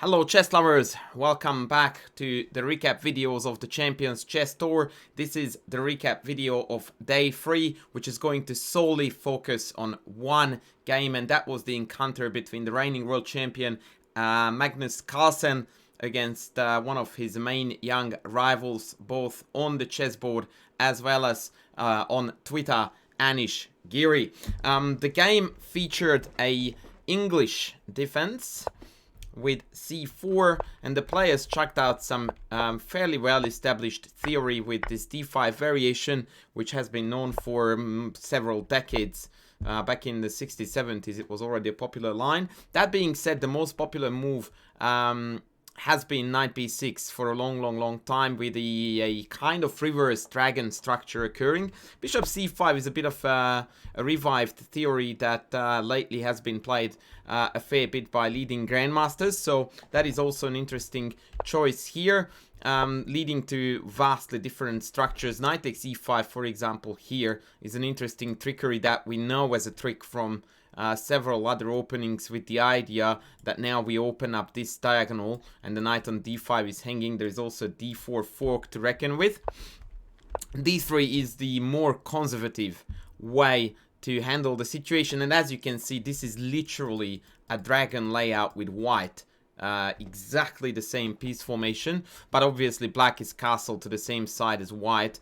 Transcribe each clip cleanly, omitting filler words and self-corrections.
Hello chess lovers, welcome back to the recap videos of the Champions Chess Tour. This is the recap video of day 3, which is going to solely focus on one game, and that was the encounter between the reigning world champion Magnus Carlsen against one of his main young rivals, both on the chessboard as well as on Twitter, Anish Giri. The game featured a English defense with c4, and the players chucked out some fairly well established theory with this d5 variation, which has been known for several decades. Back in the 60s, 70s, it was already a popular line. That being said, the most popular move has been knight b6 for a long time, with a kind of reverse dragon structure occurring. Bishop c5 is a bit of a revived theory that lately has been played a fair bit by leading grandmasters, so that is also an interesting choice here, leading to vastly different structures. Knight takes e5, for example, here is an interesting trickery that we know as a trick from several other openings, with the idea that now we open up this diagonal and the knight on d5 is hanging. There is also d4 fork to reckon with. d3 is the more conservative way to handle the situation, and as you can see, this is literally a dragon layout with white. Exactly the same piece formation, but obviously black is castled to the same side as white.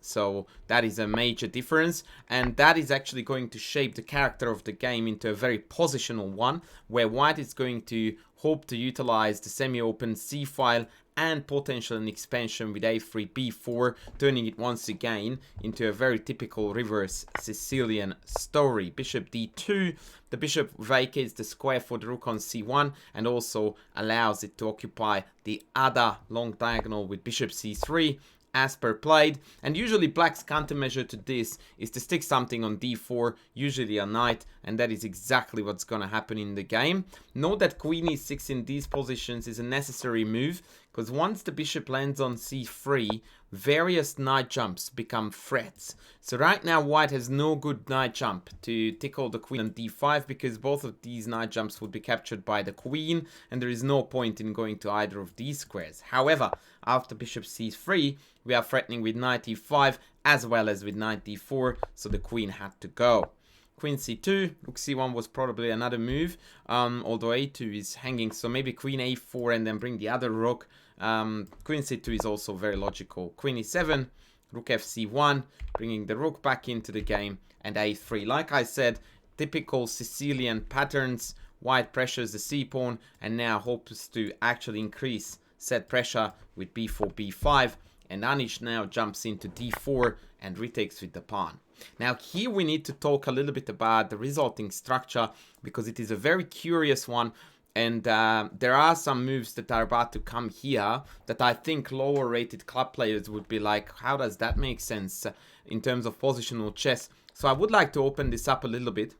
So that is a major difference, and that is actually going to shape the character of the game into a very positional one, where white is going to hope to utilize the semi-open c-file and potential an expansion with a3, b4, turning it once again into a very typical reverse Sicilian story. Bishop d2, the bishop vacates the square for the rook on c1 and also allows it to occupy the other long diagonal with bishop c3, as per played. And usually black's countermeasure to this is to stick something on d4, usually a knight, and that is exactly what's gonna happen in the game. Note that queen e6 in these positions is a necessary move, because once the bishop lands on c3, various knight jumps become threats. So right now white has no good knight jump to tickle the queen on d5, because both of these knight jumps would be captured by the queen, and there is no point in going to either of these squares. However, after bishop c3, we are threatening with knight e5 as well as with knight d4, so the queen had to go. Queen c2, rook c1 was probably another move, although a2 is hanging, so maybe queen a4 and then bring the other rook. Queen c2 is also very logical. Queen e7, rook fc1, bringing the rook back into the game, and a3. Like I said, typical Sicilian patterns. White pressures the c-pawn and now hopes to actually increase set pressure with b4, b5, and Anish now jumps into d4 and retakes with the pawn. Now here we need to talk a little bit about the resulting structure, because it is a very curious one, and there are some moves that are about to come here that I think lower rated club players would be like, how does that make sense in terms of positional chess? So I would like to open this up a little bit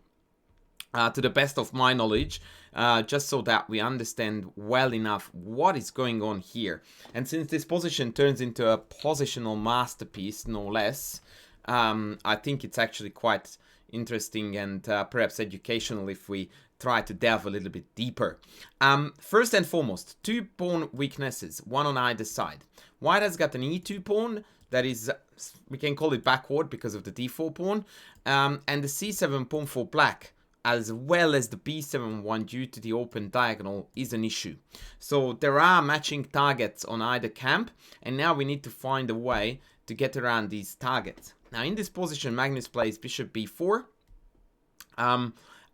to the best of my knowledge, just so that we understand well enough what is going on here. And since this position turns into a positional masterpiece, no less, I think it's actually quite interesting and perhaps educational if we try to delve a little bit deeper. First and foremost, two pawn weaknesses, one on either side. White has got an e2 pawn that is, we can call it backward because of the d4 pawn, and the c7 pawn for black, as well as the b7 one due to the open diagonal, is an issue. So there are matching targets on either camp, and now we need to find a way to get around these targets. Now in this position, Magnus plays bishop b4,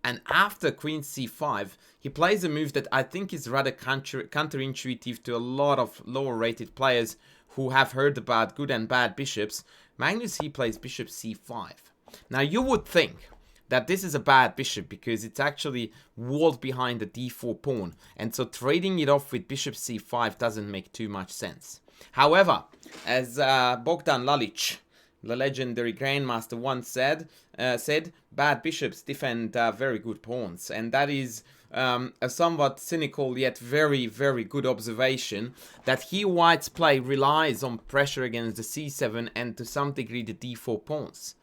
and after queen c5, he plays a move that I think is rather counterintuitive to a lot of lower rated players who have heard about good and bad bishops. Magnus, he plays bishop c5. Now you would think that this is a bad bishop because it's actually walled behind the d4 pawn, and so trading it off with bishop c5 doesn't make too much sense. However, as Bogdan Lalic, the legendary grandmaster, once said, bad bishops defend very good pawns, and that is a somewhat cynical yet very good observation, that here white's play relies on pressure against the c7 and to some degree the d4 pawns.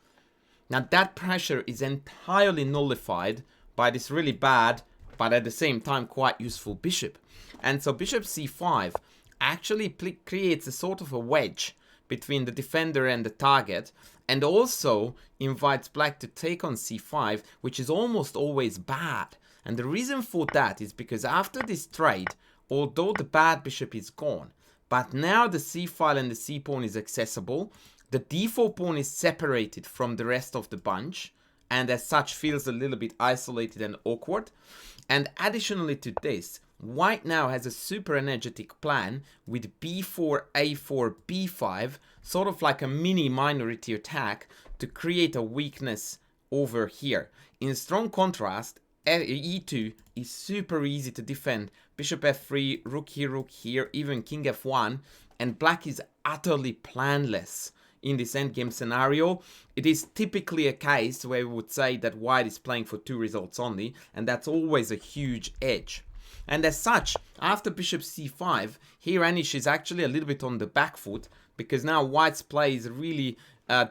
Now that pressure is entirely nullified by this really bad but at the same time quite useful bishop. And so bishop c5 actually creates a sort of a wedge between the defender and the target, and also invites black to take on c5, which is almost always bad. And the reason for that is because after this trade, although the bad bishop is gone, but now the c file and the c pawn is accessible, the d4 pawn is separated from the rest of the bunch, and as such feels a little bit isolated and awkward. And additionally to this, white now has a super energetic plan with b4, a4, b5, sort of like a mini minority attack to create a weakness over here. In strong contrast, e2 is super easy to defend. Bishop f3, rook here, even king f1, and black is utterly planless in this endgame scenario. It is typically a case where we would say that white is playing for 2 results only, and that's always a huge edge. And as such, after bishop c5, here Anish is actually a little bit on the back foot, because now white's play is really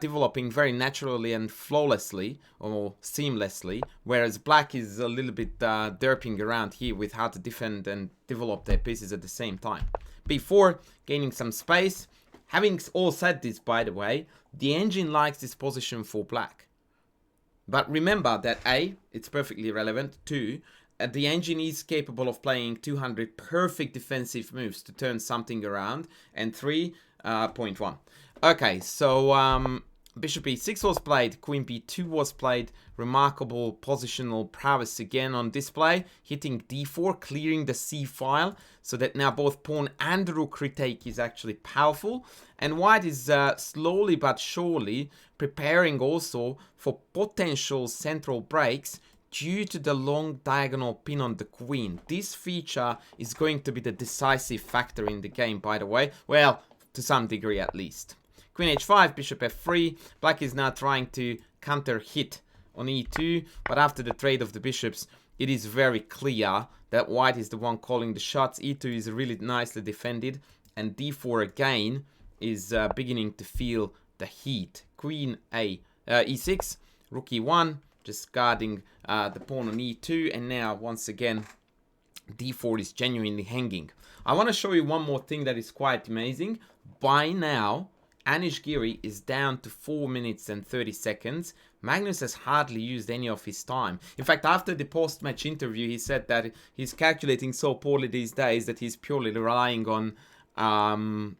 developing very naturally and flawlessly, or seamlessly, whereas black is a little bit derping around here with how to defend and develop their pieces at the same time. Before gaining some space, having all said this, by the way, the engine likes this position for black. But remember that A, it's perfectly relevant, 2, the engine is capable of playing 200 perfect defensive moves to turn something around, and 3.1. Okay, so bishop e6 was played, queen b2 was played, remarkable positional prowess again on display, hitting d4, clearing the c file, so that now both pawn and rook retake is actually powerful, and white is slowly but surely preparing also for potential central breaks due to the long diagonal pin on the queen. This feature is going to be the decisive factor in the game, by the way, well, to some degree at least. Queen h5, bishop f3, black is now trying to counter hit on e2, but after the trade of the bishops, it is very clear that white is the one calling the shots. e2 is really nicely defended, and d4 again is beginning to feel the heat. Queen e6, rook e1, just guarding the pawn on e2, and now once again d4 is genuinely hanging. I want to show you one more thing that is quite amazing. By now, Anish Giri is down to 4 minutes and 30 seconds. Magnus has hardly used any of his time. In fact, after the post-match interview, he said that he's calculating so poorly these days that he's purely relying on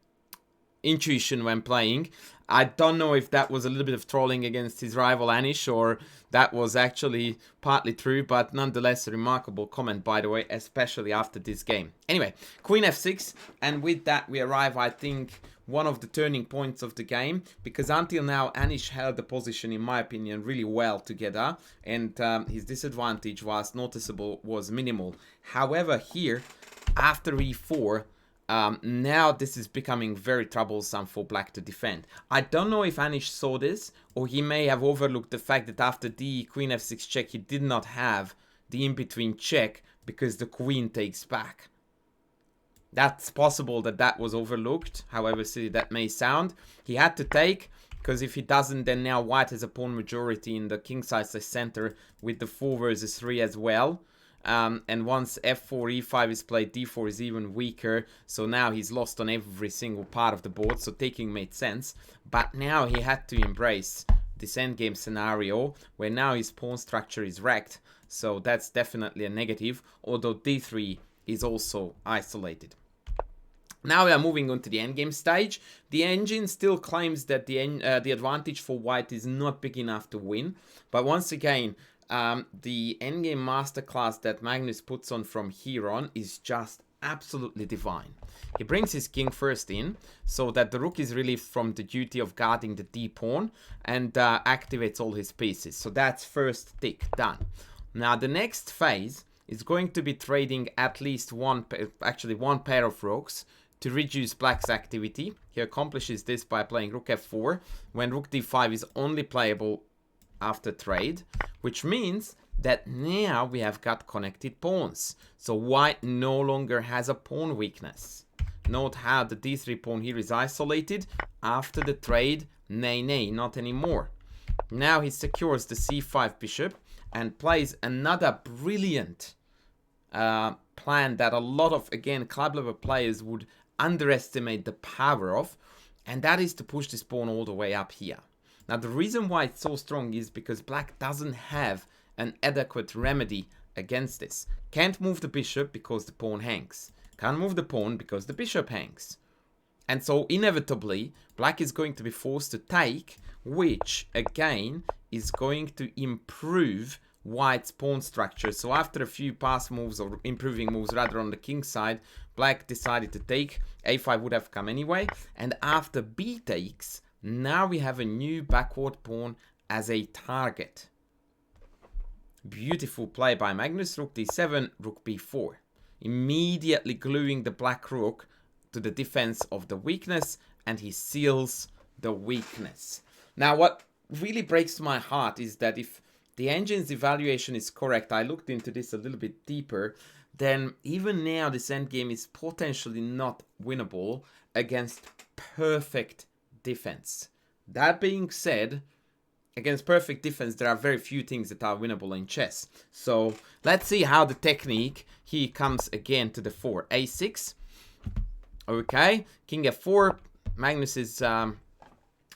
intuition when playing. I don't know if that was a little bit of trolling against his rival Anish, or that was actually partly true, but nonetheless a remarkable comment, by the way, especially after this game. Anyway, queen f6, and with that we arrive, I think, one of the turning points of the game, because until now Anish held the position, in my opinion, really well together, and his disadvantage, whilst noticeable, was minimal. However, here, after e4, now this is becoming very troublesome for black to defend. I don't know if Anish saw this, or he may have overlooked the fact that after the queen f6 check, he did not have the in-between check because the queen takes back. That's possible that that was overlooked, however silly that may sound. He had to take, because if he doesn't, then now white has a pawn majority in the king size center with the 4 versus 3 as well. And once f4, e5 is played, d4 is even weaker, so now he's lost on every single part of the board, so taking made sense. But now he had to embrace this endgame scenario, where now his pawn structure is wrecked, so that's definitely a negative, although d3 is also isolated. Now we are moving on to the endgame stage. The engine still claims that the advantage for white is not big enough to win, but once again, the endgame masterclass that Magnus puts on from here on is just absolutely divine. He brings his king first in, so that the rook is relieved from the duty of guarding the d-pawn, and activates all his pieces. So that's first tick done. Now the next phase is going to be trading at least one pair of rooks to reduce black's activity. He accomplishes this by playing rook f4, when rook d5 is only playable after trade, which means that now we have got connected pawns. So white no longer has a pawn weakness. Note how the d3 pawn here is isolated. After the trade, nay, not anymore. Now he secures the c5 bishop and plays another brilliant plan that a lot of, again, club level players would underestimate the power of, and that is to push this pawn all the way up here. Now, the reason why it's so strong is because black doesn't have an adequate remedy against this. Can't move the bishop because the pawn hangs. Can't move the pawn because the bishop hangs. And so inevitably, black is going to be forced to take, which again is going to improve white's pawn structure. So after a few pass moves, or improving moves rather, on the king side, black decided to take. A5 would have come anyway. And after b takes, now we have a new backward pawn as a target. Beautiful play by Magnus. Rook d7, rook b4. Immediately gluing the black rook to the defense of the weakness, and he seals the weakness. Now, what really breaks my heart is that if the engine's evaluation is correct, I looked into this a little bit deeper, then even now this endgame is potentially not winnable against perfect defense. That being said, against perfect defense, there are very few things that are winnable in chess. So let's see how the technique here comes again to the fore. A6. Okay, king f4. Magnus is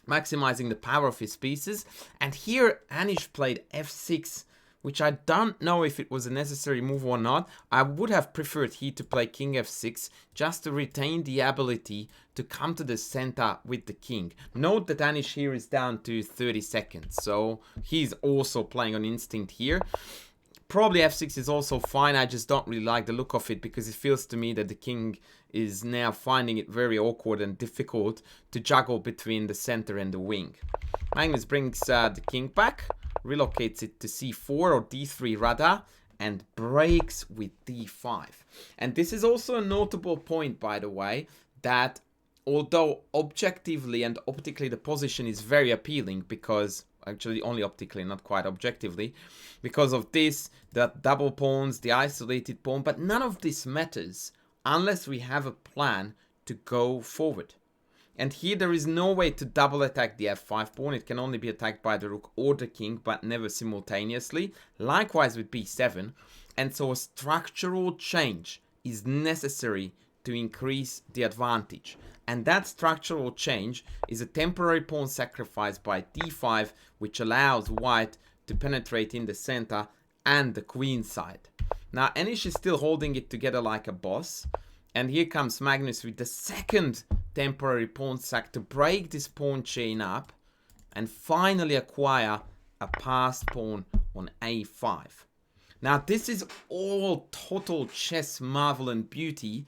maximizing the power of his pieces. And here Anish played f6, which I don't know if it was a necessary move or not. I would have preferred he to play king f6 just to retain the ability to come to the center with the king. Note that Anish here is down to 30 seconds, so he's also playing on instinct here. Probably f6 is also fine. I just don't really like the look of it because it feels to me that the king is now finding it very awkward and difficult to juggle between the center and the wing. Magnus brings the king back, relocates it to c4 or d3 rather, and breaks with d5. And this is also a notable point, by the way, that although objectively and optically the position is very appealing, because actually only optically, not quite objectively, because of this, the double pawns, the isolated pawn, but none of this matters unless we have a plan to go forward. And here there is no way to double attack the f5 pawn. It can only be attacked by the rook or the king, but never simultaneously. Likewise with b7. And so a structural change is necessary to increase the advantage. And that structural change is a temporary pawn sacrifice by d5, which allows white to penetrate in the center and the queen side. Now Anish is still holding it together like a boss. And here comes Magnus with the second temporary pawn sack to break this pawn chain up and finally acquire a passed pawn on a5. Now this is all total chess marvel and beauty,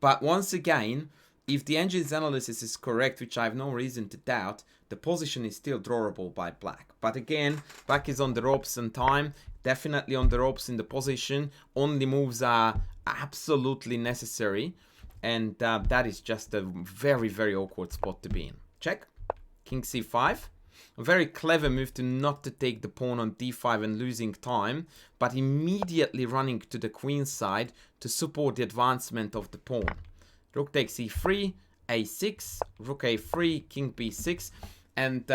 but once again, if the engine's analysis is correct, which I have no reason to doubt, the position is still drawable by black. But again, black is on the ropes in time, definitely on the ropes in the position. Only moves are absolutely necessary, and that is just a very, very awkward spot to be in. Check. King c5. A very clever move to not to take the pawn on d5 and losing time, but immediately running to the queen side to support the advancement of the pawn. Rook takes e3, a6, rook a3, king b6, and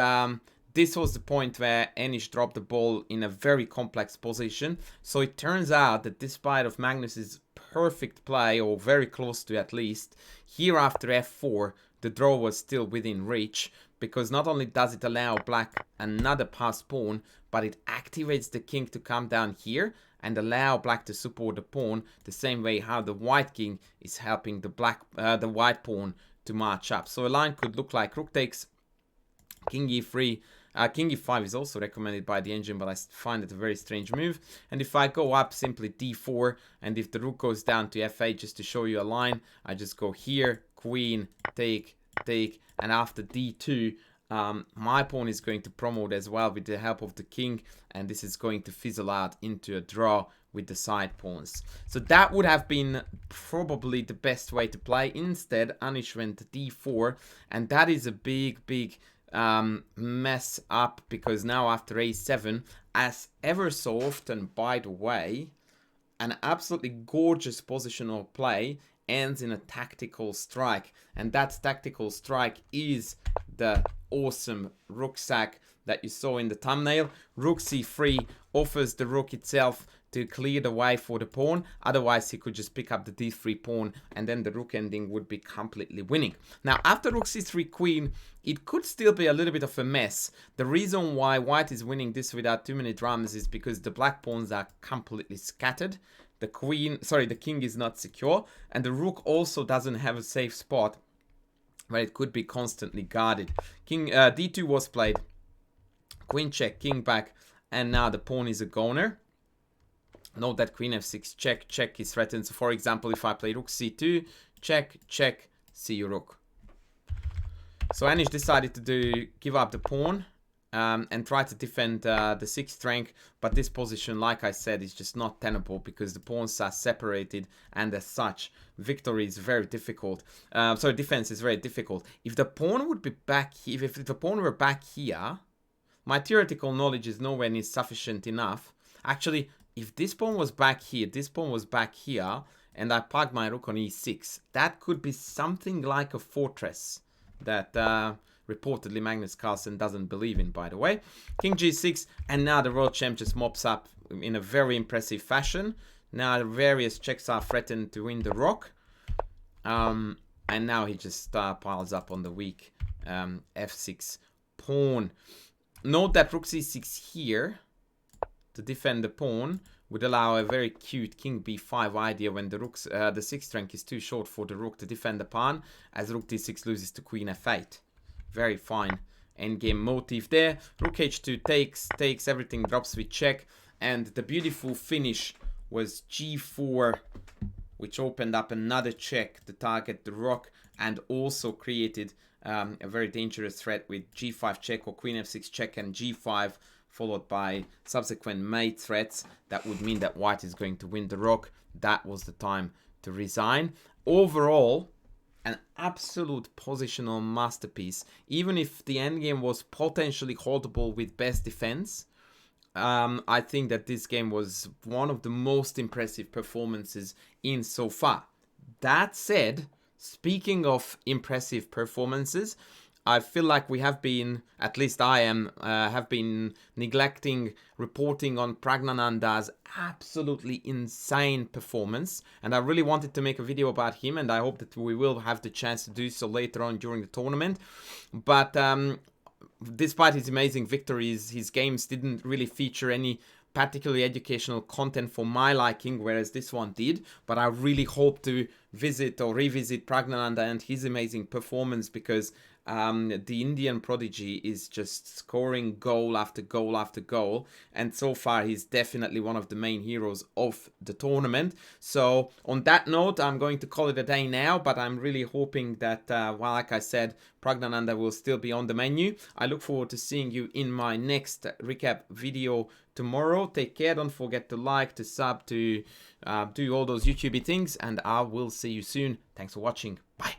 this was the point where Anish dropped the ball in a very complex position. So it turns out that despite of Magnus's perfect play, or very close to at least, here after f4, the draw was still within reach, because not only does it allow black another passed pawn, but it activates the king to come down here and allow black to support the pawn the same way how the white king is helping the white pawn to march up. So a line could look like rook takes, king e3, king e5 is also recommended by the engine, but I find it a very strange move. And if I go up, simply d4, and if the rook goes down to f8, just to show you a line, I just go here, queen, take, take, and after d2, my pawn is going to promote as well with the help of the king, and this is going to fizzle out into a draw with the side pawns. So that would have been probably the best way to play. Instead, Anish went to d4, and that is a big, big mess up, because now after a7, as ever so often, by the way, an absolutely gorgeous positional play, ends in a tactical strike. And that tactical strike is the awesome rook sack that you saw in the thumbnail. Rook c3 offers the rook itself to clear the way for the pawn. Otherwise, he could just pick up the d3 pawn, and then the rook ending would be completely winning. Now, after rook c3 queen, it could still be a little bit of a mess. The reason why white is winning this without too many dramas is because the black pawns are completely scattered. The king is not secure, and the rook also doesn't have a safe spot where it could be constantly guarded. King d2 was played, queen check, king back, and now the pawn is a goner. Note that queen f6 check, check is threatened. So for example, if I play rook c2, check, check, see you rook. So Anish decided to give up the pawn and try to defend the 6th rank, but this position, like I said, is just not tenable because the pawns are separated, and as such, victory is very difficult. Defense is very difficult. If the pawn would be back here, if the pawn were back here, my theoretical knowledge is nowhere near sufficient enough. Actually, if this pawn was back here, this pawn was back here, and I plugged my rook on e6, that could be something like a fortress that reportedly Magnus Carlsen doesn't believe in, by the way. King g6, and now the world champ just mops up in a very impressive fashion. Now the various checks are threatened to win the rook. And now he just piles up on the weak f6 pawn. Note that rook c6 here to defend the pawn would allow a very cute king b5 idea when the rook's the 6th rank is too short for the rook to defend the pawn, as rook d6 loses to queen f8. Very fine endgame motif there. Rook h2 takes, everything drops with check, and the beautiful finish was g4, which opened up another check to target the rook and also created a very dangerous threat with g5 check or queen f6 check and g5, followed by subsequent mate threats. That would mean that white is going to win the rook. That was the time to resign. Overall, an absolute positional masterpiece. Even if the endgame was potentially holdable with best defense, I think that this game was one of the most impressive performances in so far. That said, speaking of impressive performances, I feel like we have been, at least I have been neglecting reporting on Praggnanandha's absolutely insane performance. And I really wanted to make a video about him, and I hope that we will have the chance to do so later on during the tournament. But despite his amazing victories, his games didn't really feature any particularly educational content for my liking, whereas this one did. But I really hope to visit or revisit Praggnanandha and his amazing performance, because the Indian prodigy is just scoring goal after goal after goal, and so far he's definitely one of the main heroes of the tournament. So on that note, I'm going to call it a day now, but I'm really hoping that, well, like I said, Praggnanandha will still be on the menu. I look forward to seeing you in my next recap video tomorrow. Take care, don't forget to like, to sub, to do all those YouTubey things, and I will see you soon. Thanks for watching. Bye.